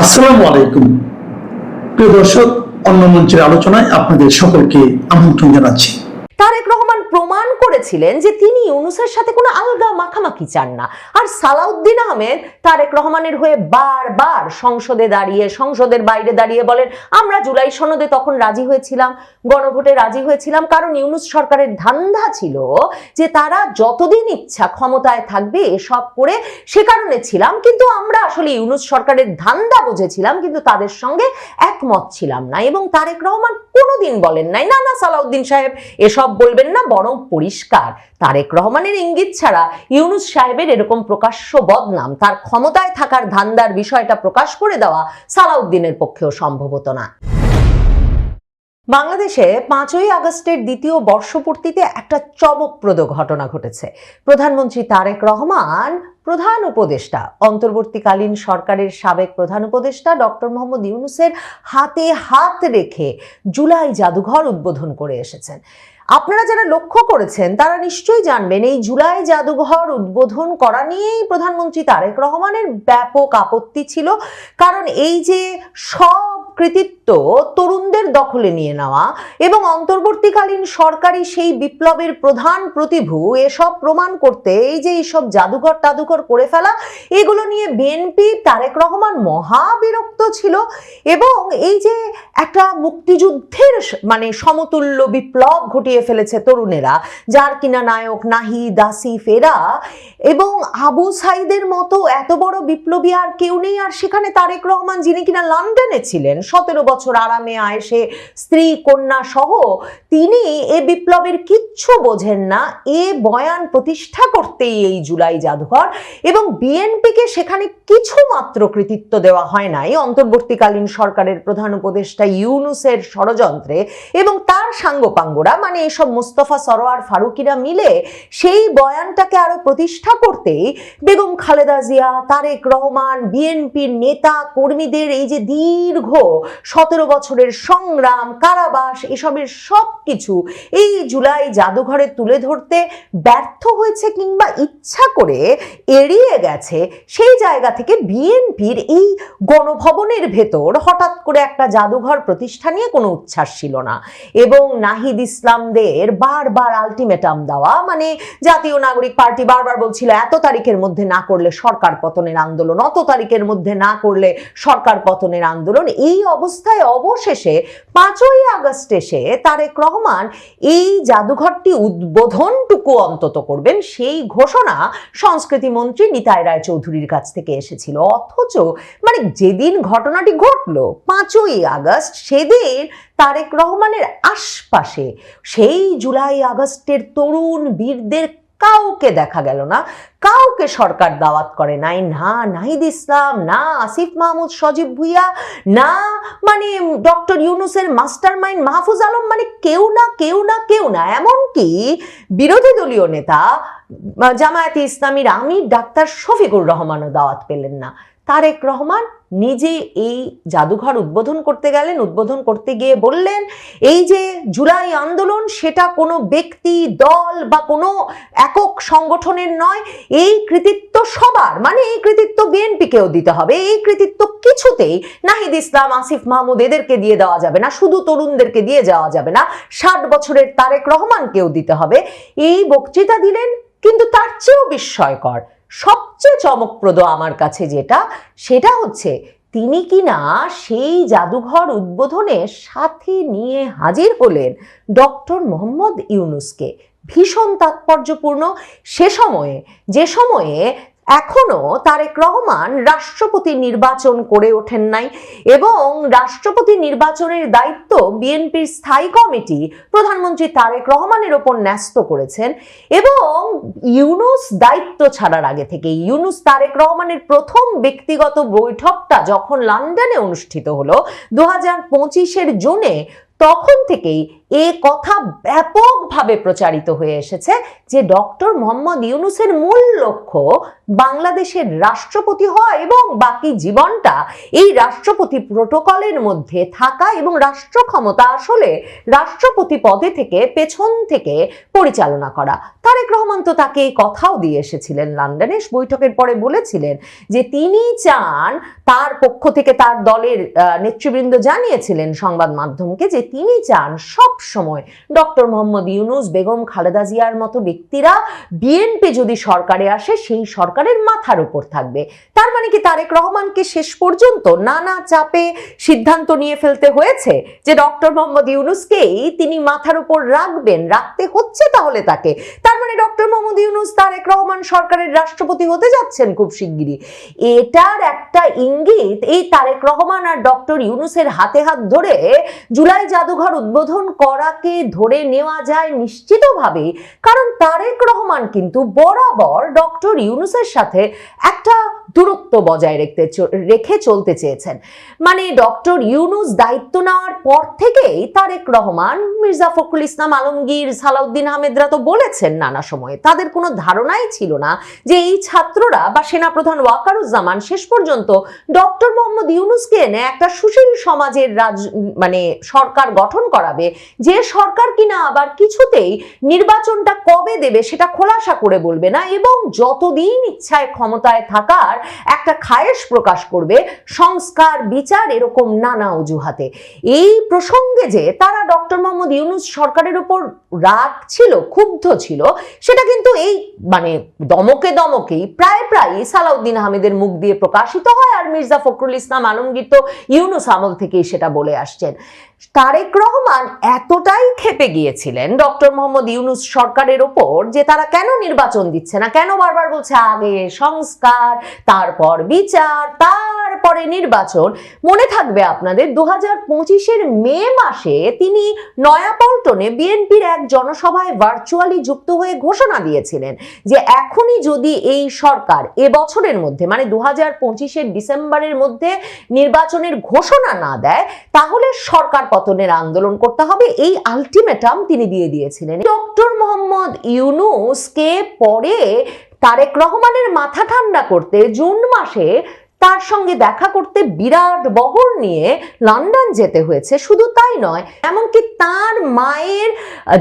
আসসালামু আলাইকুম প্রিয় দর্শক, অন্য মঞ্চের আলোচনায় আপনাদের সকলকে আমন্ত্রণ জানাচ্ছি। তারেক রহমান প্রমাণ করেছিলেন যে তিনি ইউনূসের সাথে কোনো আলগা মাখামাখি চান না। আর সালাউদ্দিন আহমেদ তারেক রহমানের হয়ে বারবার সংসদের বাইরে দাঁড়িয়ে বলেন, আমরা জুলাই সনদে তখন রাজি হয়েছিলাম, গণভোটে রাজি হয়েছিলাম, কারণ ইউনূস সরকারের ধান্দা ছিল যে তারা যতদিন ইচ্ছা ক্ষমতায় থাকবে এসব করে, সে কারণে ছিলাম। কিন্তু আমরা আসলে ইউনূস সরকারের ধান্দা বুঝেছিলাম, কিন্তু তাদের সঙ্গে একমত ছিলাম না। এবং তারেক রহমান কোনোদিন বলেন নাই, না না সালাউদ্দিন সাহেব এসব বলবেন না, বরং পরিষ্কার তারেক রহমানের ইঙ্গিত ছাড়া ইউনূস সাহেবের এরকম প্রকাশ্য বদনাম, তার ক্ষমতায় থাকার ধান্দার বিষয়টা প্রকাশ করে দেওয়া সালাউদ্দিনের পক্ষেও সম্ভব হতো না। বাংলাদেশে 5ই আগস্টের দ্বিতীয় বর্ষপূর্তিতে একটা চমকপ্রদ ঘটনা ঘটেছে। প্রধানমন্ত্রী তারেক রহমান প্রধান উপদেষ্টা, অন্তর্বর্তীকালীন সরকারের সাবেক প্রধান উপদেষ্টা ডক্টর মোহাম্মদ ইউনূসের হাতে হাত রেখে জুলাই জাদুঘর উদ্বোধন করে এসেছেন। আপনারা যারা লক্ষ্য করেছেন তারা নিশ্চয়ই জানবেন, এই জুলাই জাদুঘর উদ্বোধন করা নিয়েই প্রধানমন্ত্রী তারেক রহমানের ব্যাপক আপত্তি ছিল। কারণ এই যে সব কৃতিত্ব তরুণদের দখলে নিয়ে নেওয়া এবং অন্তর্বর্তীকালীন সরকারি সেই বিপ্লবের প্রধান প্রতিভূ, এসব প্রমাণ করতে এই যে এইসব জাদুঘর করে ফেলা, এগুলো নিয়ে বিএনপি তারেক রহমান মহা বিরক্ত ছিল। এবং এই যে একটা মুক্তিযুদ্ধের সমতুল্য বিপ্লব ঘটিয়ে ফেলেছে তরুণেরা, যার কিনা নায়ক নাহিদ, আসিফ এরা এবং আবু সাইদের মতো এত বড় বিপ্লবী আর কেউ নেই। আর সেখানে তারেক রহমান, যিনি কিনা লন্ডনে ছিলেন 17 বছর আরামে আয়েশে স্ত্রী কন্যা সহ, তিনি এ বিপ্লবের কিচ্ছু বোঝেন না, এ বয়ান প্রতিষ্ঠা করতেই এই জুলাই জাদুঘর। এবং বিএনপিকে সেখানে কিছু মাত্র কৃতিত্ব দেওয়া হয় নাই অন্তর্বর্তীকালীন সরকারের প্রধান উপদেষ্টা ইউনূসের ষড়যন্ত্রে, এবং তার সাঙ্গপাঙ্গরা এসব মোস্তফা সরোয়ার ফারুকিরা মিলে সেই বয়ানটাকে আরো প্রতিষ্ঠা করতেই বেগম খালেদা জিয়া, তারেক রহমান, বিএনপির নেতা কর্মীদের এই যে দীর্ঘ 17 বছরের সংগ্রাম, কারাবাস, এসবের সবকিছু এই জুলাই জাদুঘরে তুলে ধরতে ব্যর্থ হয়েছে কিংবা ইচ্ছা করে এড়িয়ে গেছে। সেই জায়গা থেকে বিএনপির এই গণভবনের ভেতর হঠাৎ করে একটা জাদুঘর প্রতিষ্ঠা নিয়ে কোনো উচ্ছ্বাস ছিল না। এবং নাহিদ ইসলামদের বারবার আলটিমেটাম দেওয়া, জাতীয় নাগরিক পার্টি বারবার বলছিল এত তারিখের মধ্যে না করলে সরকার পতনের আন্দোলন, অত তারিখের মধ্যে না করলে সরকার পতনের আন্দোলন। এই অবস্থায় অবশেষে 5ই আগস্ট এসে তারেক রহমান এই জাদুঘরটি উদ্বোধনটুকু অন্তত করবেন, সেই ঘোষণা সংস্কৃতি মন্ত্রী নিতাই রায়চৌধুরীর কাছ থেকে এসেছিল। অথচ যেদিন ঘটনাটি ঘটলো 5ই আগস্ট, সেদিন তারেক রহমানের আশপাশে সেই জুলাই আগস্টের তরুণ বীরদের কাউকে দেখা গেল না, কাউকে সরকার দাওয়াত করে নাই, না নাহিদ ইসলাম, না আসিফ মাহমুদ সজীব ভুইয়া, না ডক্টর ইউনূসের মাস্টার মাইন্ড মাহফুজ আলম, কেউ না। এমনকি বিরোধী দলীয় নেতা জামায়াতে ইসলামীর আমির ডাক্তার শফিকুর রহমানও দাওয়াত পেলেন না। তারেক রহমান নিজে এই জাদুঘর উদ্বোধন করতে গেলেন। উদ্বোধন করতে গিয়ে বললেন, এই যে জুলাই আন্দোলন সেটা কোনো ব্যক্তি, দল বা কোনো একক সংগঠনের নয়, এই কৃতিত্ব সবার, এই কৃতিত্ব বিএনপিকেও দিতে হবে, এই কৃতিত্ব কিছুতেই নাহিদ ইসলাম, আসিফ মাহমুদ এদেরকে দিয়ে দেওয়া যাবে না, শুধু তরুণদেরকে দিয়ে যাওয়া যাবে না, 60 বছরের তারেক রহমানকেও দিতে হবে। এই বক্তৃতা দিলেন। কিন্তু তার চেয়েও বিস্ময়কর, সবচেয়ে চমকপ্রদ আমার কাছে সেটা হচ্ছে তিনি কিনা সেই জাদুঘর উদ্বোধনে সাথে নিয়ে হাজির হলেন ডক্টর মোহাম্মদ ইউনূসকে। ভীষণ তাৎপর্যপূর্ণ। যে সময়ে এখনো তারেক রহমান রাষ্ট্রপতি নির্বাচন করে ওঠেন নাই এবং রাষ্ট্রপতি নির্বাচনের দায়িত্ব বিএনপির স্থায়ী কমিটি প্রধানমন্ত্রী তারেক রহমানের ওপর ন্যস্ত করেছেন। এবং ইউনূস দায়িত্ব ছাড়ার আগে থেকে, ইউনূস তারেক রহমানের প্রথম ব্যক্তিগত বৈঠকটা যখন লন্ডনে অনুষ্ঠিত হলো 2025-এর জুনে, তখন থেকেই এ কথা ব্যাপকভাবে প্রচারিত হয়ে এসেছে যে ডক্টর মোহাম্মদ ইউনূসের মূল লক্ষ্য বাংলাদেশের রাষ্ট্রপতি হওয়া এবং বাকি জীবনটা এই রাষ্ট্রপতি প্রটোকলের মধ্যে থাকা এবং রাষ্ট্র ক্ষমতা আসলে রাষ্ট্রপতি পদে থেকে পেছন থেকে পরিচালনা করা। তারেক রহমান তো তাকে এই কথাও দিয়ে এসেছিলেন লন্ডনে, বৈঠকের পরে বলেছিলেন যে তিনি চান, তার পক্ষ থেকে তার দলের নেতৃবৃন্দ জানিয়েছিলেন সংবাদ মাধ্যমকে যে তিনি চান সব সময় ডক্টর মোহাম্মদ ইউনূস, বেগম খালেদা জিয়ার মতো ব্যক্তিরা বিএনপি যদি সরকারে আসে সেই সরকারের মাথার উপর থাকবে। তার মানে কি তারেক রহমানকে শেষ পর্যন্ত নানা চাপে সিদ্ধান্ত নিয়ে ফেলতে হয়েছে যে ডক্টর মোহাম্মদ ইউনূসকেই তিনি মাথার উপর রাখবেন, রাখতে হচ্ছে তাহলে তাকে। তার মানে ডক্টর মোহাম্মদ ইউনূস তারেক রহমান সরকারের রাষ্ট্রপতি হতে যাচ্ছেন খুব শিগগিরই। এটার একটা ইঙ্গিত এই তারেক রহমান আর ডক্টর ইউনূসের হাতে হাত ধরে জুলাই জাদুঘর উদ্বোধন করাকে ধরে নেওয়া যায় নিশ্চিতভাবে, কারণ তারেক রহমান কিন্তু বরাবর ডক্টর ইউনূসের সাথে একটা দূরত্ব বজায় রেখে চলতে চেয়েছেন। মানে ডক্টর ইউনূস দায়িত্ব নেওয়ার পর থেকেই তারেক রহমান, মির্জা ফখরুল ইসলাম আলমগীর, সালাউদ্দিন আহমেদরা তো বলেছেন নানা সময়ে, তাদের কোনো ধারণাই ছিল না যে এই ছাত্ররা বা সেনাপ্রধান ওয়াকারুজ্জামান শেষ পর্যন্ত ডক্টর মোহাম্মদ ইউনূসকে এনে একটা সুশীল সমাজের মানে সরকার গঠন করাবে, যে সরকার কিনা আবার কিছুতেই নির্বাচনটা কবে দেবে সেটা খোলাসা করে বলবে না এবং যতদিন ইচ্ছায় ক্ষমতায় থাকার একটা খায়েশ প্রকাশ করবে, সংস্কার, বিচার, এরকম নানা অজুহাতে। এই প্রসঙ্গে যে তারা ডক্টর মোহাম্মদ ইউনূস সরকারের উপর রাগ ছিল, ক্ষুব্ধ ছিল, সেটা কিন্তু এই মানে দমকেই প্রায় সালাউদ্দিন আহমেদের মুখ দিয়ে প্রকাশিত হয়। আর মির্জা ফখরুল ইসলাম আলমগীর তো ইউনূস আমল থেকেই সেটা বলে আসছেন। তারেক রহমান এতটাই ক্ষেপে গিয়েছিলেন ডক্টর মোহাম্মদ ইউনূস সরকারের ওপর যে তারা কেন নির্বাচন দিচ্ছে না, কেন বারবার বলছে আগে সংস্কার, তারপর বিচার, তারপরে নির্বাচন। মনে থাকবে আপনাদের 2025-এর মে মাসে তিনি নয়াপল্টনে বিএনপির এক জনসভায় ভার্চুয়ালি যুক্ত হয়ে ঘোষণা দিয়েছিলেন যে এখনই যদি এই সরকার এবছরের মধ্যে মানে 2025-এর ডিসেম্বরের মধ্যে নির্বাচনের ঘোষণা না দেয় তাহলে সরকার পতনের আন্দোলন করতে হবে। এই আলটিমেটাম তিনি দিয়ে দিয়েছিলেন। ডক্টর মোহাম্মদ ইউনূসকে পরে তারেক রহমানের মাথা ঠান্ডা করতে জুন মাসে তার সঙ্গে দেখা করতে বিরাট বহর নিয়ে লন্ডন যেতে হয়েছে। শুধু তাই নয়, এমনকি তার মায়ের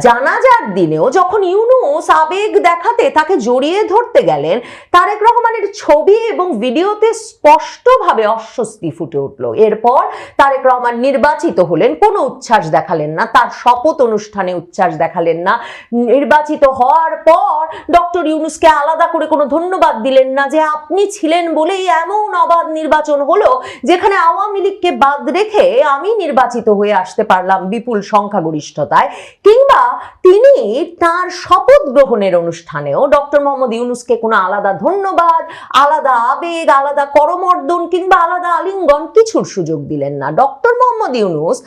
জানাজার দিনেও যখন ইউনূস আবেগ দেখাতে তাকে জড়িয়ে ধরতে গেলেন, তারেক রহমানের ছবি এবং ভিডিওতে স্পষ্টভাবে অস্বস্তি ফুটে উঠল। এরপর তারেক রহমান নির্বাচিত হলেন, কোনো উচ্ছ্বাস দেখালেন না, তার শপথ অনুষ্ঠানে উচ্ছ্বাস দেখালেন না। নির্বাচিত হওয়ার পর ডক্টর ইউনূসকে আলাদা করে কোনো ধন্যবাদ দিলেন না যে আপনি ছিলেন বলেই এমন অবাধ নির্বাচন হলো যেখানে আওয়ামী লীগকে বাদ রেখে আমি নির্বাচিত হয়ে আসতে পারলাম বিপুল সংখ্যাগরিষ্ঠতায়। কিংবা তিনি তার শপথ গ্রহণের অনুষ্ঠানেও ডক্টর মোহাম্মদ ইউনূসকে কোনো আলাদা ধন্যবাদ, আলাদা আবেগ, আলাদা করমর্দন কিংবা আলাদা আলিঙ্গন কিছুর সুযোগ দিলেন না। ডক্টর মোহাম্মদ ইউনূস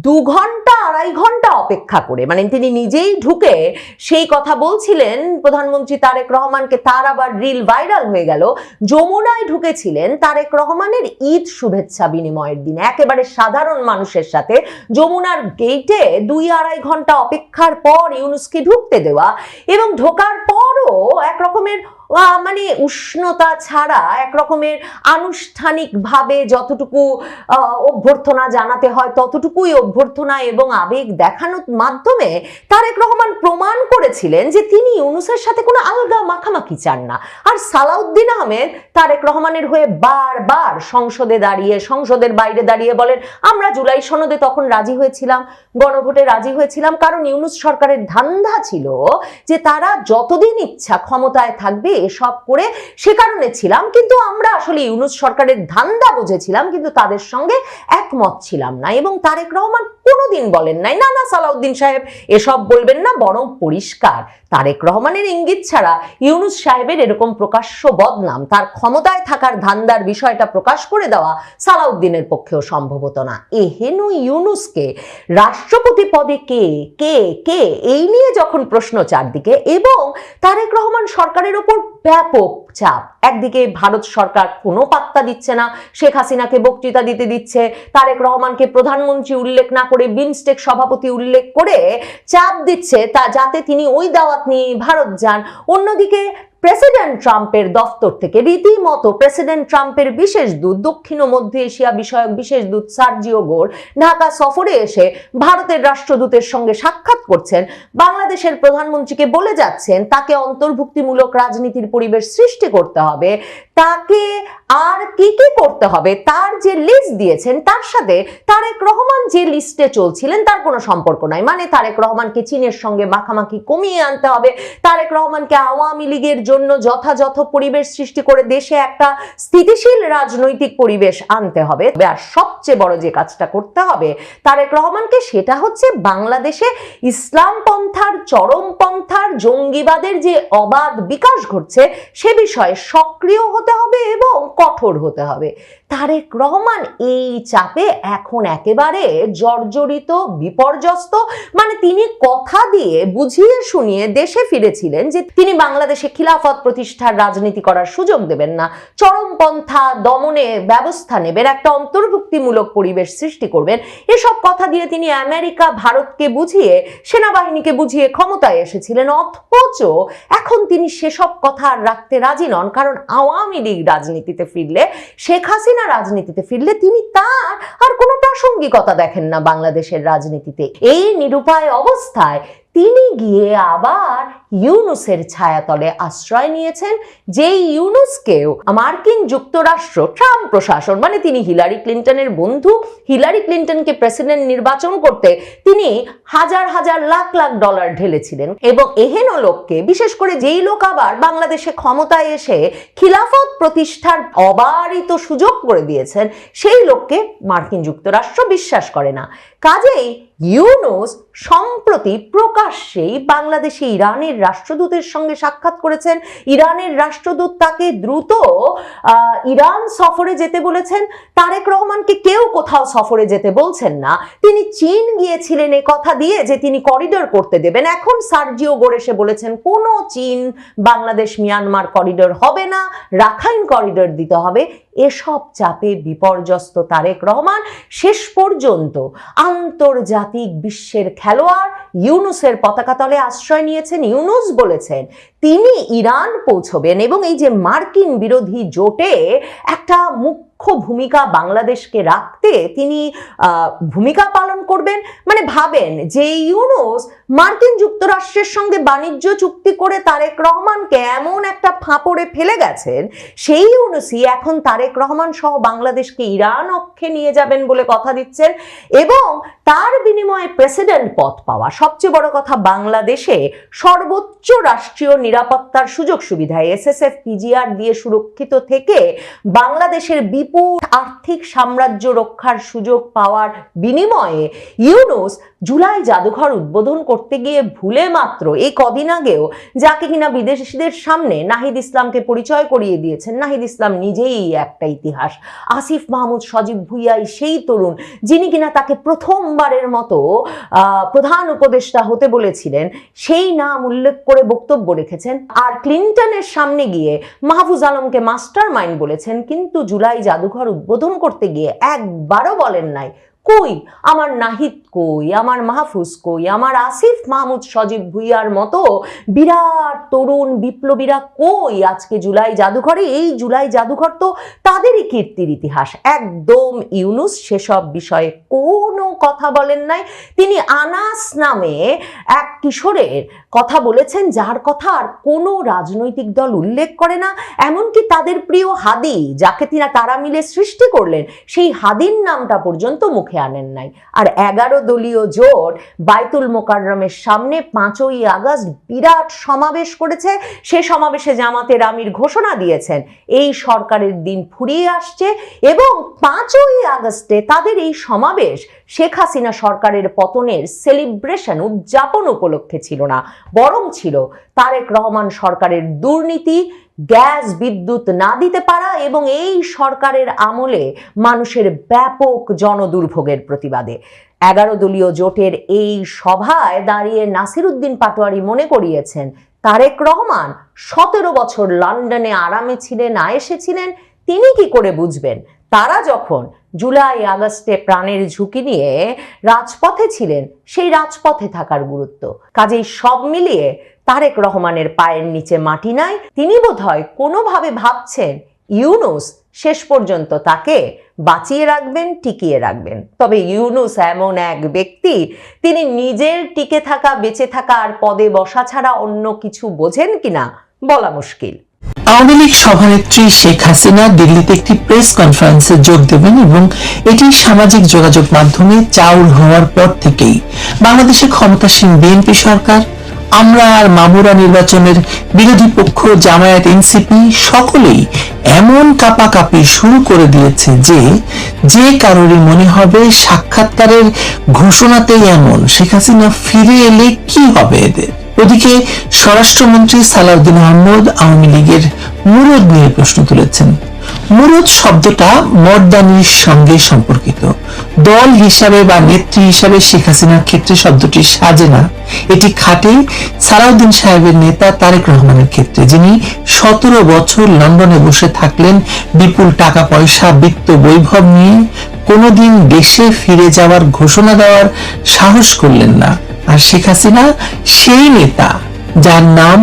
2 ঘন্টা 2.5 ঘন্টা অপেক্ষা করে, মানে তিনি নিজেই ঢুকে সেই কথা বলছিলেন প্রধানমন্ত্রী তারেক রহমানকে, তার আবার রিল ভাইরাল হয়ে গেল, যমুনায় ঢুকেছিলেন তারেক রহমানের ঈদ শুভেচ্ছা বিনিময়ের দিনে একেবারে সাধারণ মানুষের সাথে যমুনার গেটে 2-2.5 ঘন্টা অপেক্ষার পর ইউনূসকে ঢুকতে দেওয়া এবং ঢোকার পরও এক রকমের মানে উষ্ণতা ছাড়া, এক রকমের আনুষ্ঠানিকভাবে যতটুকু অভ্যর্থনা জানাতে হয় ততটুকুই অভ্যর্থনা এবং আবেগ দেখানোর মাধ্যমে তারেক রহমান প্রমাণ করেছিলেন যে তিনি ইউনূসের সাথে কোনো আলগা মাখামাখি চান না। আর সালাউদ্দিন আহমেদ তারেক রহমানের হয়ে বারবার সংসদে দাঁড়িয়ে, সংসদের বাইরে দাঁড়িয়ে বলেন আমরা জুলাই সনদে তখন রাজি হয়েছিলাম, গণভোটে রাজি হয়েছিলাম, কারণ ইউনূস সরকারের ধান্দা ছিল যে তারা যতদিন ইচ্ছা ক্ষমতায় থাকবে এসব করে, সে কারণে ছিলাম। কিন্তু আমরা আসলে ইউনূস সরকারের ধান্দা বুঝেছিলাম কিন্তু তাদের সঙ্গে একমত ছিলাম না। এবং তারেক রহমান কোনোদিন বলেন নাই না না সালাউদ্দিন সাহেব এসব বলবেন না, বরং পরিষ্কার তারেক রহমানের ইঙ্গিত ছাড়া ইউনূস সাহেবের এরকম প্রকাশ্য বদনাম, তার ক্ষমতায় থাকার ধান্দার বিষয়টা প্রকাশ করে দেওয়া সালাউদ্দিনের পক্ষেও সম্ভব হতো না। এহেন ইউনূসকে রাষ্ট্রপতি পদে কে এই নিয়ে যখন প্রশ্ন চারদিকে এবং তারেক রহমান সরকারের ওপর ব্যাপক চাপ। একদিকে ভারত সরকার কোনো পাত্তা দিচ্ছে না, শেখ হাসিনাকে বক্তৃতা দিতে দিচ্ছে, তারেক রহমানকে প্রধানমন্ত্রী উল্লেখ না করে বিমস্টেক সভাপতি উল্লেখ করে চাপ দিচ্ছে তা যাতে তিনি ওই দাওয়াত নিয়ে ভারত যান। অন্যদিকে প্রেসিডেন্ট ট্রাম্পের দফতর থেকে রীতিমতো প্রেসিডেন্ট ট্রাম্পের বিশেষ দূত, দক্ষিণ ও মধ্য এশিয়া বিষয়ক বিশেষ দূত সার্জিও গোর ঢাকা সফরে এসে ভারতের রাষ্ট্রদূতের সঙ্গে সাক্ষাৎ করছেন, বাংলাদেশের প্রধানমন্ত্রীকে বলে যাচ্ছেন তাকে অন্তর্ভুক্তিমূলক রাজনীতির পরিবেশ সৃষ্টি করতে হবে, তাকে আর কি কি করতে হবে তার যে লিস্ট দিয়েছেন তার সাথে তারেক রহমান যে লিস্টে চলছিলেন তার কোনো সম্পর্ক নাই। মানে তারেক রহমানকে চীনের সঙ্গে মাখামাখি কমিয়ে আনতে হবে, তারেক রহমানকে আওয়ামী লীগের জন্য যথাযথ পরিবেশ সৃষ্টি করে দেশে একটা স্থিতিশীল রাজনৈতিক পরিবেশ আনতে হবে। আর সবচেয়ে বড় যে কাজটা করতে হবে তারেক রহমানকে, সেটা হচ্ছে বাংলাদেশে ইসলাম পন্থার, চরমপন্থার, জঙ্গিবাদের যে অবাধ বিকাশ ঘটছে সে বিষয়ে সক্রিয় হতে হবে এবং কঠোর হতে হবে। তারেক রহমান এই চাপে এখন একেবারে জর্জরিত, বিপর্যস্ত। মানে তিনি কথা দিয়ে বুঝিয়ে শুনিয়ে দেশে ফিরেছিলেন যে তিনি বাংলাদেশে খিলাফত প্রতিষ্ঠার রাজনীতি করার সুযোগ দেবেন না, চরমপন্থা দমনে ব্যবস্থা নেবেন, একটা অন্তর্ভুক্তিমূলক পরিবেশ সৃষ্টি করবেন। এসব কথা দিয়ে তিনি আমেরিকা, ভারতকে বুঝিয়ে, সেনাবাহিনীকে বুঝিয়ে ক্ষমতায় এসেছিলেন। অথচ এখন তিনি সেসব কথা আর রাখতে রাজি নন, কারণ আওয়ামী লীগ রাজনীতিতে ফিরলে, শেখ হাসিনা রাজনীতিতে ফিরলে তিনি তার আর কোনো প্রাসঙ্গিকতা দেখেন না বাংলাদেশের রাজনীতিতে। এই নিরুপায় অবস্থায় তিনি গিয়ে আবার ইউনূসের ছায়াতলে আশ্রয় নিয়েছেন, যেই ইউনূসকেও মার্কিন যুক্তরাষ্ট্র, ট্রাম্প প্রশাসন, মানে তিনি হিলারি ক্লিন্টনের বন্ধু, হিলারি ক্লিন্টনকে প্রেসিডেন্ট নির্বাচন করতে তিনি হাজার হাজার লাখ লাখ ডলার ঢেলেছিলেন। এবং এহেন লোককে, বিশেষ করে যেই লোক আবার বাংলাদেশে ক্ষমতায় এসে খিলাফত প্রতিষ্ঠার অবারিত সুযোগ করে দিয়েছেন, সেই লোককে মার্কিন যুক্তরাষ্ট্র বিশ্বাস করে না। কাজেই ইউনূস সম্প্রতি প্রকাশ্যেই বাংলাদেশে ইরানের রাষ্ট্রদূতের সঙ্গে সাক্ষাৎ করেছেন। ইরানের রাষ্ট্রদূত তাকে দ্রুত ইরান সফরে যেতে বলেছেন। তারেক রহমানকে কেউ কোথাও সফরে যেতে বলছেন না। তিনি চীন গিয়েছিলেন এ কথা দিয়ে যে তিনি করিডোর করতে দেবেন। এখন সার্জিও গোর এসে বলেছেন কোনো চীন বাংলাদেশ মিয়ানমার করিডোর হবে না, রাখাইন করিডোর দিতে হবে। এসব চাপে বিপর্যস্ত তারেক রহমান শেষ পর্যন্ত আন্তর্জাতিক বিশ্বের খেলোয়াড় ইউনূসের পতাকা তলে আশ্রয় নিয়েছেন। ইউনূস বলেছেন তিনি ইরান পৌঁছবেন এবং এই যে মার্কিন বিরোধী জোটে একটা মুখ্য ভূমিকা বাংলাদেশকে রাখতে তিনি ভূমিকা পালন করবেন। মানে ভাবেন যে ইউনূস মার্কিন যুক্তরাষ্ট্রের সঙ্গে বাণিজ্য চুক্তি করে তারেক রহমানকে এমন একটা ফাঁপড়ে ফেলে গেছেন, সেই ইউনূসই এখন তারেক রহমান সহ বাংলাদেশকে ইরান অক্ষে নিয়ে যাবেন বলে কথা দিচ্ছেন এবং তার বিনিময়ে প্রেসিডেন্ট পদ পাওয়া। সবচেয়ে বড় কথা, বাংলাদেশে সর্বোচ্চ রাষ্ট্রীয় নিরাপত্তার সুযোগ সুবিধা এসএসএফ পিজিআর দিয়ে সুরক্ষিত থেকে বাংলাদেশের বিপুল আর্থিক সাম্রাজ্য রক্ষার সুযোগ পাওয়ার বিনিময়ে ইউনূস জুলাই জাদুঘর উদ্বোধন করতে গিয়ে ভুলে মাত্র এই কদিন আগেও যাকে কিনা বিদেশিদের সামনে নাহিদ ইসলামকে পরিচয় করিয়ে দিয়েছেন, নাহিদ ইসলাম নিজেই একটা ইতিহাস, আসিফ মাহমুদ সজীব ভুইয়াই সেই তরুণ যিনি কিনা তাকে প্রথমবারের মতো প্রধান উপদেষ্টা হতে বলেছিলেন, সেই নাম উল্লেখ করে বক্তব্য রেখেছেন। আর ক্লিন্টনের সামনে গিয়ে মাহফুজ আলমকে মাস্টার মাইন্ড বলেছেন, কিন্তু জুলাই জাদুঘর উদ্বোধন করতে গিয়ে একবারও বলেন নাই কই আমার নাহিদ, কই আমার মাহফুজ, কই আমার আসিফ মাহমুদ সজীব ভুইয়ার মতো বিরাট তরুণ বিপ্লবীরা কই আজকে জুলাই জাদুঘরে? এই জুলাই জাদুঘর তো তাদেরই কীর্তির ইতিহাস। একদম ইউনূস সেসব বিষয়ে কোনো কথা বলেন নাই। তিনি আনাস নামে এক কিশোরের কথা বলেছেন যার কথা আর কোনো রাজনৈতিক দল উল্লেখ করে না, এমনকি তাদের প্রিয় হাদি যাকে তারা মিলে সৃষ্টি করলেন সেই হাদির নামটা পর্যন্ত মুখে আনেন নাই। আর 11 দলীয় জোট বাইতুল মোকাররমের সামনে 5ই আগস্ট বিরাট সমাবেশ করেছে। সে সমাবেশে জামাতের আমির ঘোষণা দিয়েছেন এই সরকারের দিন ফুরিয়ে আসছে এবং 5ই আগস্টে তাদের এই সমাবেশ শেখ হাসিনা সরকারের পতনের সেলিব্রেশন, উদযাপন উপলক্ষে ছিল না, বরং ছিল তারেক রহমান সরকারের দুর্নীতি, গ্যাস বিদ্যুৎ না দিতে পারা এবং এই সরকারের আমলে মানুষের ব্যাপক জনদুর্ভোগের প্রতিবাদে। 11 দলীয় জোটের এই সভায় দাঁড়িয়ে নাসিরউদ্দিন পাটোয়ারি মনে করিয়েছেন তারেক রহমান 17 বছর লন্ডনে আরামে ছিলেন, আয়েশে ছিলেন, তিনি কি করে বুঝবেন তারা যখন জুলাই আগস্টে প্রাণের ঝুঁকি নিয়ে রাজপথে ছিলেন সেই রাজপথে থাকার গুরুত্ব। কাজেই সব মিলিয়ে তারেক রহমানের পায়ের নিচে মাটি নাই। তিনি বোধহয় কোনোভাবে ভাবছেন ইউনূস শেষ পর্যন্ত তাকে বাঁচিয়ে রাখবেন, টিকিয়ে রাখবেন। তবে ইউনূস এমন এক ব্যক্তি, তিনি নিজের টিকে থাকা, বেঁচে থাকা আর পদে বসা ছাড়া অন্য কিছু বোঝেন কিনা বলা মুশকিল। আওয়ামী লীগ সভানেত্রী শেখ হাসিনা দিল্লিতে একটি প্রেস কনফারেন্সে যোগ দেবেন এবং এটি সামাজিক যোগাযোগ মাধ্যমে চাউর হওয়ার পর থেকেই বাংলাদেশে ক্ষমতাসীন বিএনপি সরকার, আমরা আর মামুরা নির্বাচনের বিরোধী পক্ষ জামায়াত এনসিপি সকলেই এমন কাপাকাপি শুরু করে দিয়েছে যে কারোরই মনে হবে সাক্ষাৎকারের ঘোষণাতেই এমন শেখ হাসিনা ফিরে এলে কি হবে এদের। ওদিকে স্বরাষ্ট্রমন্ত্রী সালাউদ্দিন আহমদ আওয়ামী লীগের মুরদ নিয়ে প্রশ্ন তুলেছেন। মুরদ শব্দটা মর্দানির সঙ্গে সম্পর্কিত। দল হিসাবে বা নেত্রী হিসাবে শেখ হাসিনার ক্ষেত্রে শব্দটি সাজে না। এটি খাটে সালাউদ্দিন সাহেবের নেতা তারেক রহমানের ক্ষেত্রে, যিনি 17 বছর লন্ডনে বসে থাকলেন বিপুল টাকা পয়সা, বিত্ত বৈভব নিয়ে, কোনোদিন দেশে ফিরে যাওয়ার ঘোষণা দেওয়ার সাহস করলেন না। আর শেখ হাসিনা সেই নেতা যার নাম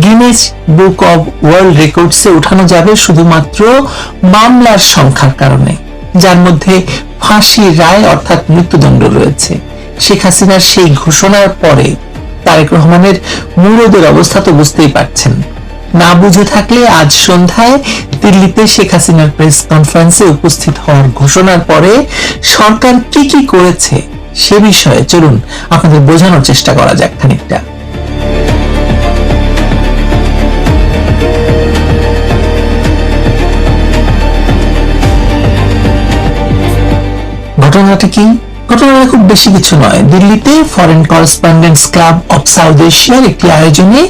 গিনেস বুক অব ওয়ার্ল্ড রেকর্ডসে উঠানো যাবে শুধুমাত্র মামলার সংখ্যার কারণে, যার মধ্যে ফাঁসির রায় অর্থাৎ মৃত্যুদণ্ড রয়েছে। শেখ হাসিনার সেই ঘোষণার পরে তারেক রহমানের মুরদের অবস্থা তো বুঝতেই পারছেন। না বুঝে থাকলে আজ সন্ধ্যায় দিল্লিতে শেখ হাসিনার প্রেস কনফারেন্সে উপস্থিত হওয়ার ঘোষণার পরে সরকার কি কি করেছে সে বিষয়ে চলুন আপনাদের বোঝানোর চেষ্টা করা যাক খানিকটা। ঘটনাটা কি? ঘটনাটা খুব বেশি কিছু নয়। দিল্লিতে foreign correspondents club of south এশিয়ার একটি আয়োজনে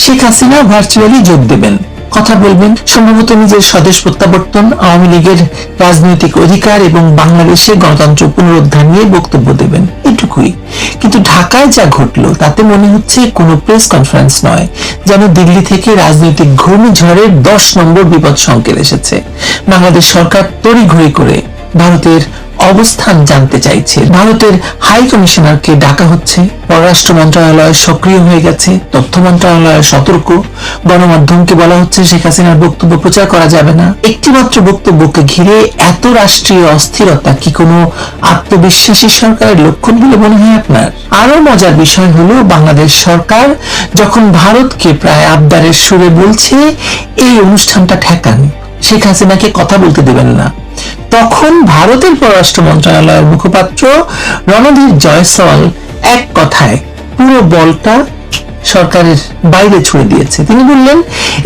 শেখ হাসিনা ভার্চুয়ালি যোগ দেবেন, কথা বলবেন, সম্ভবত নিজের স্বদেশ প্রত্যাবর্তন, আওয়ামী লীগের রাজনৈতিক অধিকার এবং বাংলাদেশে গণতন্ত্র পুনরুদ্ধার নিয়ে বক্তব্য দেবেন, এটুকুই। কিন্তু ঢাকায় যা ঘটলো তাতে মনে হচ্ছে কোনো প্রেস কনফারেন্স নয়, যেন দিল্লি থেকে রাজনৈতিক ঘূর্ণিঝড়ের 10 নম্বর বিপদ সংকেত এসেছে। বাংলাদেশ সরকার তড়িঘড়ি করে ভারতের অবস্থান জানতে চাইছে। ভারতের হাই কমিশনারকে ডাকা হচ্ছে, পররাষ্ট্র মন্ত্রণালয় সক্রিয় হয়ে গেছে, তথ্য মন্ত্রণালয় সতর্ক, গণমাধ্যমকে বলা হচ্ছে শেখ হাসিনার বক্তব্য প্রচার করা যাবে না। একটিমাত্র বক্তব্যকে ঘিরে এত রাষ্ট্রীয় অস্থিরতা কি কোনো আত্মবিশ্বাসী সরকারের লক্ষণ বলে মনে হয় আপনার? আরো মজার বিষয় হলো, বাংলাদেশ সরকার যখন ভারতকে প্রায় আবদারের সুরে বলছে এই অনুষ্ঠানটা ঠেকান, শেখ হাসিনাকে কথা বলতে দেবেন না, তখন ভারতের পররাষ্ট্র মন্ত্রণালয়ের মুখপাত্র রণধীর জয়সওয়াল এক কথায় পুরো বলটা সরকারের বাইরে ছুড়ে দিয়েছে। তিনি বললেন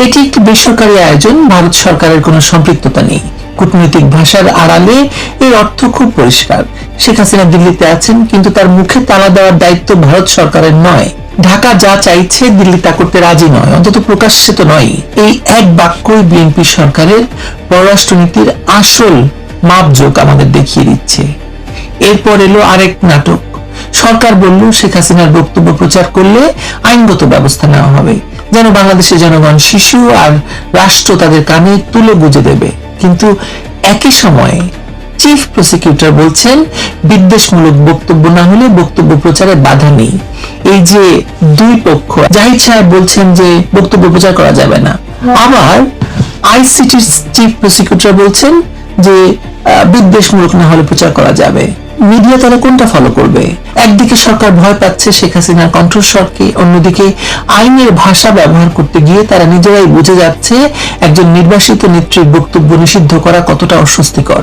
এটি একটি বেসরকারি আয়োজন, ভারত সরকারের কোনো সম্পৃক্ততা নেই। কূটনৈতিক ভাষার আড়ালে এর অর্থ খুব পরিষ্কার, শেখ হাসিনা দিল্লিতে আছেন, কিন্তু তার মুখে তালা দেওয়ার দায়িত্ব ভারত সরকারের নয়। ঢাকা যা চাইছে দিল্লি তা করতে রাজি নয়, অন্তত প্রকাশ্যে তো নয়। এই এক বাক্যই বিএনপি সরকারের পররাষ্ট্রনীতির আসল মাপজোক আমাদের দেখিয়ে দিচ্ছে। এরপর এলো আরেক নাটক। সরকার বলল শেখ হাসিনার বক্তব্য প্রচার করলে আইনগত ব্যবস্থা নেওয়া হবে, যেন বাংলাদেশের জনগণ, শিশু আর রাষ্ট্র তাদের কানে তুলে বুঝে দেবে। কিন্তু একই সময়ে চিফ প্রসিকিউটর বলছেন বিদ্বেষমূলক বক্তব্য না হলে বক্তব্য প্রচারে বাধা নেই। এই যে দুই পক্ষ, জাহিদ সাহেব বলছেন যে বক্তব্য প্রচার করা যাবে না, আবার আইসিটির চিফ প্রসিকিউটর বলছেন যে বিদ্বেষমূলক না হলে প্রচার করা যাবে। মিডিয়া তারা কোনটা ফলো করবে? একদিকে সরকার ভয় পাচ্ছে শেখ হাসিনার কণ্ঠস্বরকে, অন্যদিকে আইনের ভাষা ব্যবহার করতে গিয়ে তারা নিজেরাই বুঝে যাচ্ছে একজন নির্বাসিত নেত্রীর বক্তব্য নিষিদ্ধ করা কতটা অস্বস্তিকর।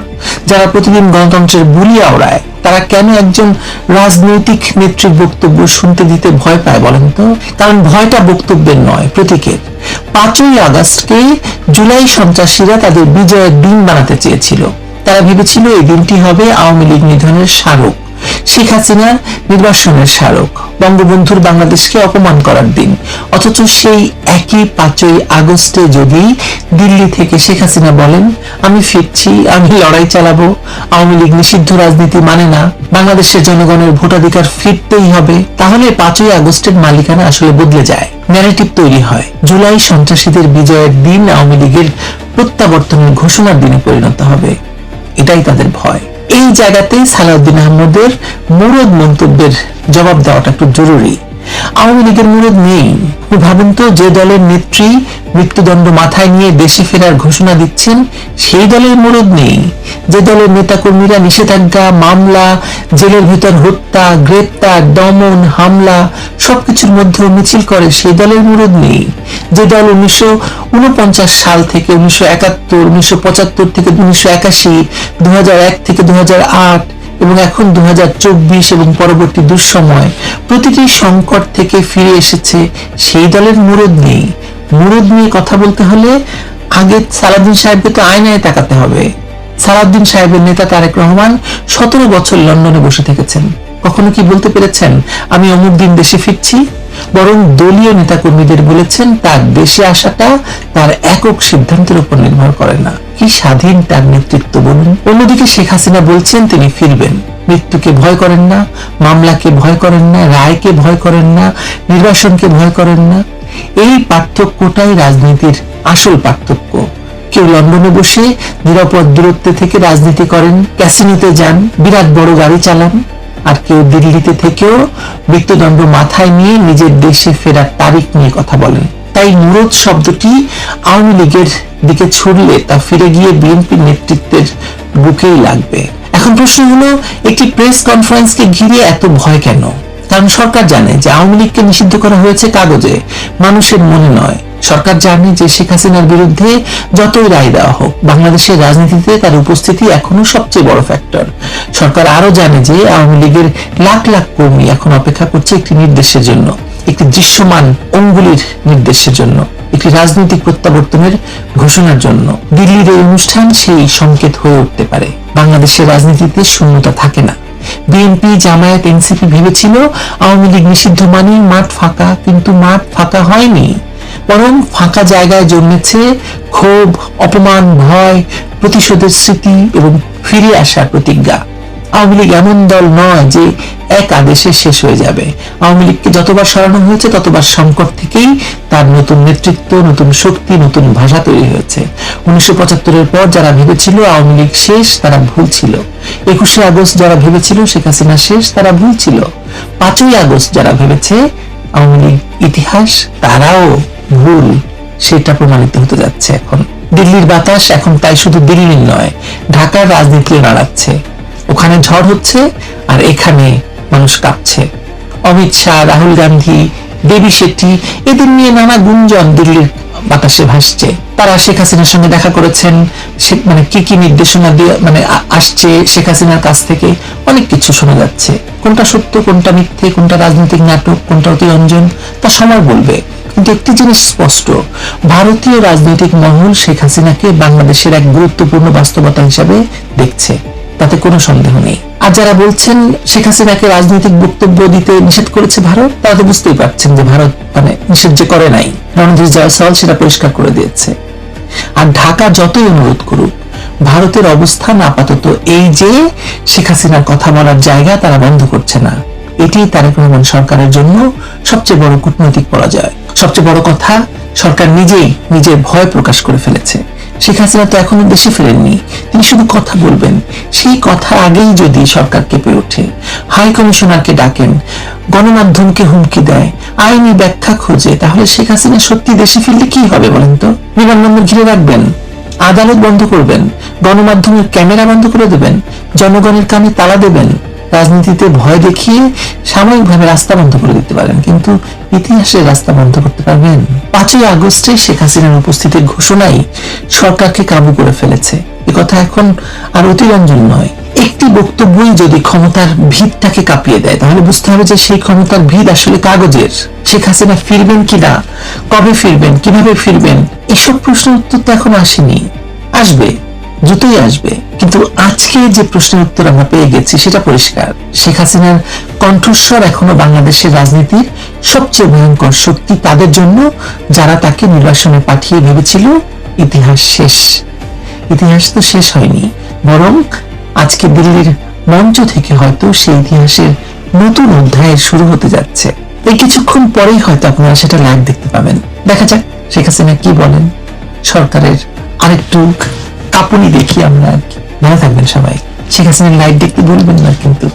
যারা প্রতিদিন গণতন্ত্রের বুলি আওড়ায় তারা কেন একজন রাজনৈতিক নেত্রীর বক্তব্য শুনতে দিতে ভয় পায় বলেন তো? কারণ ভয়টা বক্তব্যের নয়, প্রতীকের। 5ই আগস্টকে জুলাই সন্ত্রাসীরা তাদের বিজয়ের দিন বানাতে চেয়েছিল। তারা ভেবেছিল এই দিনটি হবে আওয়ামী লীগ নিধনের স্মারক, শেখ হাসিনার নির্বাসনের স্মারক। বঙ্গবন্ধুর বাংলাদেশকে অপমান করার দিন। অথচ সেই একই 5ই আগস্টে যদি দিল্লি থেকে শেখ হাসিনা বলেন আমি ফিরছি, আমি লড়াই চালাবো, আওয়ামী লীগ নিষিদ্ধ রাজনীতি মানে না, বাংলাদেশের জনগণের ভোটাধিকার ফিরতেই হবে, তাহলে 5ই আগস্টের মালিকানা আসলে বদলে যায়, ন্যারেটিভ তৈরি হয়। জুলাই সন্ত্রাসীদের বিজয়ের দিন আওয়ামী লীগের প্রত্যাবর্তনের ঘোষণার দিনে পরিণত হবে, এটাই তাদের ভয়। এই জায়গাতে সালাউদ্দিন আহমদের মুরদ মন্তব্যের জবাব দেওয়াটা একটু জরুরি। আওয়ামী লীগের মুরদ নেই। ভাবুন তো, যে দলের নেত্রী মৃত্যুদণ্ড মাথায় নিয়ে দেশে ফেরার ঘোষণা দিচ্ছেন সেই দলের মুরদ নেই। যে দলের নেতাকর্মীরা নিষেধাজ্ঞা, মামলা, জেলের ভিতর হত্যা, গ্রেপ্তার, দমন, হামলা সবকিছুর মধ্যে মিছিল করে সেই দলের মুরদ নেই। যে দল 1949 সাল থেকে 1971, 1975 থেকে 1981, 2001 থেকে 2008 এবং এখন 2024 এবং পরবর্তী দুঃসময় প্রতিটি সংকট থেকে ফিরে এসেছে, সেই দলের মুরদ নেই। মুরদ নিয়ে কথা বলতে হলে আগে সালাউদ্দিন সাহেবকে তো আয়নায় তাকাতে হবে। সালাউদ্দিন সাহেবের নেতা তারেক রহমান 17 বছর লন্ডনে বসে থেকেছেন। কখনো কি বলতে পেরেছেন আমি অমুক দিন দেশে ফিরছি? বরং দলীয় নেতাকর্মীদের বলেছেন তার দেশে আসাটা তার একক সিদ্ধান্তের উপর নির্ভর করে না। কি স্বাধীন তার নেতৃত্ব বলুন। অন্যদিকে শেখ হাসিনা বলছেন তিনি ফিরবেন। মৃত্যুকে ভয় করেন না, মামলাকে ভয় করেন না, রায়কে ভয় করেন না, নির্বাসনকে ভয় করেন না। এই পার্থক্যটাই রাজনীতির আসল পার্থক্য। কেউ লন্ডনে বসে নিরাপদ দূরত্বে থেকে রাজনীতি করেন, ক্যাসিনোতে যান, বিরাট বড় গাড়ি চালান, আর কেউ দিল্লিতে থেকেও মৃত্যুদণ্ড মাথায় নিয়ে নিজের দেশে ফেরার তারিখ নিয়ে কথা বলেন। তাই মুরদ শব্দটি আওয়ামী লীগের দিকে ছুড়লে তা ফিরে গিয়ে বিএনপির নেতৃত্বের বুকেই লাগবে। এখন প্রশ্ন হলো, একটি প্রেস কনফারেন্সকে ঘিরে এত ভয় কেন? কারণ সরকার জানে যে আওয়ামী লীগকে নিষিদ্ধ করা হয়েছে কাগজে, মানুষের মনে নয়। সরকার জানে যে শেখ হাসিনার বিরুদ্ধে যতই রায় দেওয়া হোক, বাংলাদেশের রাজনীতিতে তার উপস্থিতি এখনো সবচেয়ে বড় ফ্যাক্টর। সরকার আরো জানে যে আওয়ামী লীগের লাখ লাখ কর্মী এখন অপেক্ষা করছে একটি নির্দেশের জন্য, একটি দৃশ্যমান অঙ্গুলির নির্দেশের জন্য, একটি রাজনৈতিক প্রত্যাবর্তনের ঘোষণার জন্য। দিল্লির এই অনুষ্ঠান সেই সংকেত হয়ে উঠতে পারে। বাংলাদেশের রাজনীতিতে শূন্যতা থাকে না। বিএনপি, জামায়াত, এনসিপি ভেবেছিল আওয়ামী লীগ নিষিদ্ধ মানেই মাঠ ফাঁকা, কিন্তু মাঠ ফাঁকা হয়নি, বরং ফাঁকা জায়গায় জন্মেছে ক্ষোভ, অপমান, ভয়, প্রতিশোধের স্মৃতি এবং ফিরে আসার প্রতিজ্ঞা। আওয়ামী লীগ এমন দল নয় যে এক আদেশে শেষ হয়ে যাবে। আওয়ামী লীগকে যতবার সরানো হয়েছে ততবার সংকট থেকেই তার নতুন নেতৃত্ব, নতুন শক্তি, নতুন ভাষা তৈরি হয়েছে। 1975-এর পর যারা ভেবেছিল আওয়ামী লীগ শেষ, তারা ভুল ছিল। 21শে আগস্ট যারা ভেবেছিল শেখ হাসিনা শেষ, তারা ভুল ছিল। 5ই আগস্ট যারা ভেবেছে আওয়ামী লীগ ইতিহাস, তারাও ভুল। সেটা প্রমাণিত হতে যাচ্ছে এখন। দিল্লির বাতাস এখন তাই শুধু দিল্লির নয়, ঢাকার রাজনীতিও নাড়াচ্ছে। ওখানে ঝড় হচ্ছে আর এখানে মানুষ কাঁপছে। অমিত শাহ, রাহুল গান্ধী, দেবী শেট্টি, এদের নিয়ে নানা গুঞ্জন দিল্লির বাতাসে ভাসছে। তারা শেখ হাসিনার সঙ্গে দেখা করেছেন, মানে কি নির্দেশনা দিয়ে আসছে শেখ হাসিনার কাছ থেকে, অনেক কিছু শোনা যাচ্ছে। কোনটা সত্য, কোনটা মিথ্যে, কোনটা রাজনৈতিক নাটক, কোনটা অতিরঞ্জন, তা সময় বলবে। কিন্তু একটি জিনিস স্পষ্ট, ভারতীয় রাজনৈতিক মহল শেখ হাসিনাকে বাংলাদেশের এক গুরুত্বপূর্ণ বাস্তবতা হিসাবে দেখছে, তাতে কোনো সন্দেহ নেই। আর যারা বলছেন শেখ হাসিনাকে রাজনৈতিক বক্তব্য দিতে নিষেধ করেছে ভারত, তারা তো বুঝতেই পারছেন যে ভারত নিষেধ যে করে নাই, রণধীর জয়সওয়াল সেটা পরিষ্কার করে দিয়েছে। আর ঢাকা যতই অনুরোধ করুক, ভারতের অবস্থান আপাতত এই যে শেখ হাসিনার কথা বলার জায়গা তারা বন্ধ করছে না। এটি তারেক রহমান সরকারের জন্য সবচেয়ে বড় কূটনৈতিক পরাজয়। সবচেয়ে বড় কথা, সরকার নিজেই নিজের ভয় প্রকাশ করে ফেলেছে। শেখ হাসিনা তো এখনো দেশে ফেরেননি, তিনি শুধু কথা বলবেন। সেই কথা আগেই যদি সরকার কেঁপে ওঠে, হাই কমিশনারকে ডাকেন, গণমাধ্যমকে হুমকি দেয়, আইনি ব্যাখ্যা খোঁজে, তাহলে শেখ হাসিনা সত্যি দেশে ফিরলে কি হবে বলেন তো? বিমানবন্দর ঘিরে রাখবেন, আদালত বন্ধ করবেন, গণমাধ্যমের ক্যামেরা বন্ধ করে দেবেন, জনগণের কানে তালা দেবেন। রাজনীতিতে ভয় দেখিয়ে সাময়িকভাবে রাস্তা বন্ধ করে দিতে পারেন, কিন্তু ইতিহাসের রাস্তা বন্ধ করতে পারবেন? 5ই আগস্টে শেখ হাসিনার উপস্থিতির ঘোষণাই সরকারকে কাবু করে ফেলেছে। এ কথা এখন আর অতিরঞ্জন নয়। একটি বক্তব্যই যদি ক্ষমতার ভিতটাকে কাঁপিয়ে দেয়, তাহলে বুঝতে হবে যে সেই ক্ষমতার ভিত আসলে কাগজের। শেখ হাসিনা ফিরবেন কিনা, কবে ফিরবেন, কিভাবে ফিরবেন, এসব প্রশ্নের উত্তর তো এখন আসেনি, আসবে। দ্রুতই আসবে। কিন্তু আজকে যে প্রশ্নের উত্তর আমরা পেয়ে গেছি সেটা পরিষ্কার, শেখ হাসিনার কণ্ঠস্বর এখনো বাংলাদেশের রাজনীতির সবচেয়ে ভয়ঙ্কর শক্তি তাদের জন্য যারা তাকে নির্বাসনে পাঠিয়ে ভেবেছিল ইতিহাস শেষ। ইতিহাস তো শেষ হয়নি, বরং আজকে দিল্লির মঞ্চ থেকে হয়তো সেই ইতিহাসের নতুন অধ্যায়ের শুরু হতে যাচ্ছে। এই কিছুক্ষণ পরেই হয়তো আপনারা সেটা লাইভ দেখতে পাবেন। দেখা যাক শেখ হাসিনা কি বলেন। সরকারের আরেকটু কাঁপুনি দেখি আমরা আর কি। ভালো থাকবেন সবাই। শেখ হাসিনার লাইভ দেখতে ভুলবেন না কিন্তু।